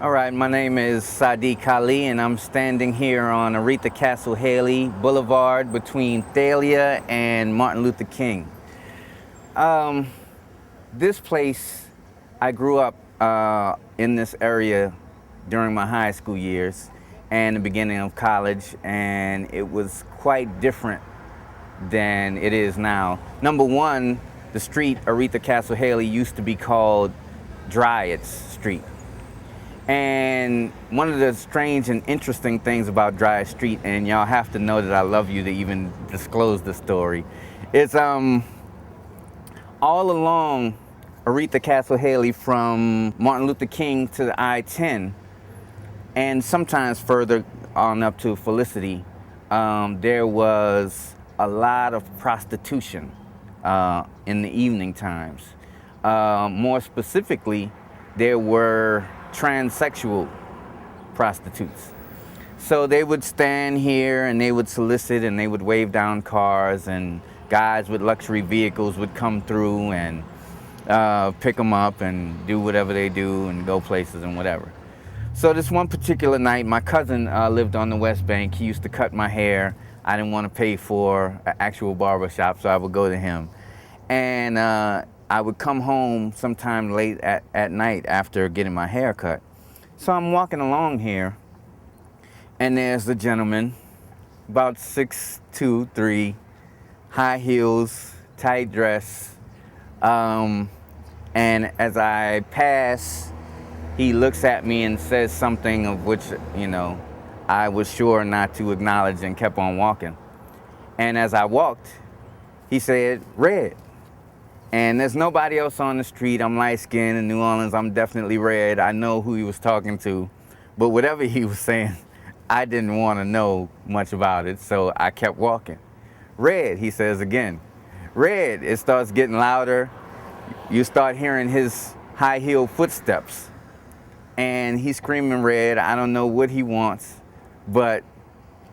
All right, my name is Saddi Kahli, and I'm standing here on Aretha Castle Haley Boulevard between Thalia and Martin Luther King. This place, I grew up in this area during my high school years and the beginning of college, and it was quite different than it is now. Number one, the street Aretha Castle Haley used to be called Dryades Street. And one of the strange and interesting things about Dryades Street, and y'all have to know that I love you to even disclose the story, is all along Aretha Castle Haley from Martin Luther King to the I-10, and sometimes further on up to Felicity, there was a lot of prostitution in the evening times. More specifically, there were transsexual prostitutes. So they would stand here and they would solicit and they would wave down cars, and guys with luxury vehicles would come through and pick them up and do whatever they do and go places and whatever. So this one particular night, my cousin lived on the West Bank. He used to cut my hair. I didn't want to pay for an actual barber shop, so I would go to him. And I would come home sometime late at night after getting my hair cut. So I'm walking along here, and there's a gentleman, about 6'2", 3", high heels, tight dress. And as I pass, he looks at me and says something of which, I was sure not to acknowledge and kept on walking. And as I walked, he said, "Red." And there's nobody else on the street. I'm light-skinned in New Orleans. I'm definitely red. I know who he was talking to. But whatever he was saying, I didn't want to know much about it, so I kept walking. "Red," he says again. "Red." It starts getting louder. You start hearing his high-heeled footsteps. And he's screaming "Red." I don't know what he wants, but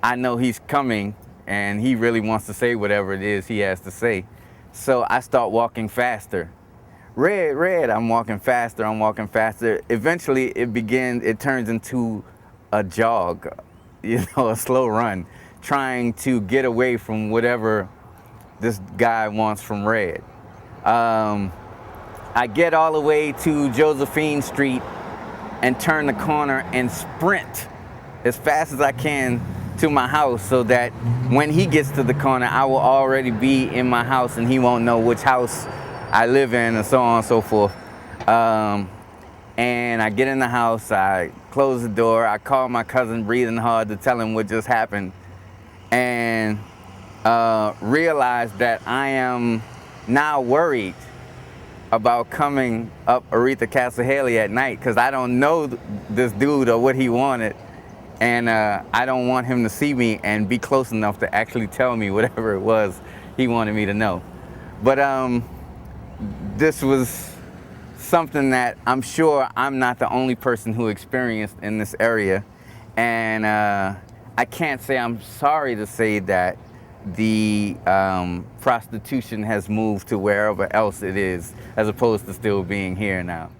I know he's coming, and he really wants to say whatever it is he has to say. So I start walking faster. "Red, red." I'm walking faster, I'm walking faster. Eventually it turns into a jog, a slow run, trying to get away from whatever this guy wants from Red. I get all the way to Josephine Street and turn the corner and sprint as fast as I can to my house, so that when he gets to the corner, I will already be in my house and he won't know which house I live in, and so on and so forth. And I get in the house, I close the door, I call my cousin breathing hard to tell him what just happened, and realize that I am now worried about coming up Aretha Castle Haley at night, because I don't know this dude or what he wanted. And I don't want him to see me and be close enough to actually tell me whatever it was he wanted me to know. But this was something that I'm sure I'm not the only person who experienced in this area. And I can't say I'm sorry to say that the prostitution has moved to wherever else it is, as opposed to still being here now.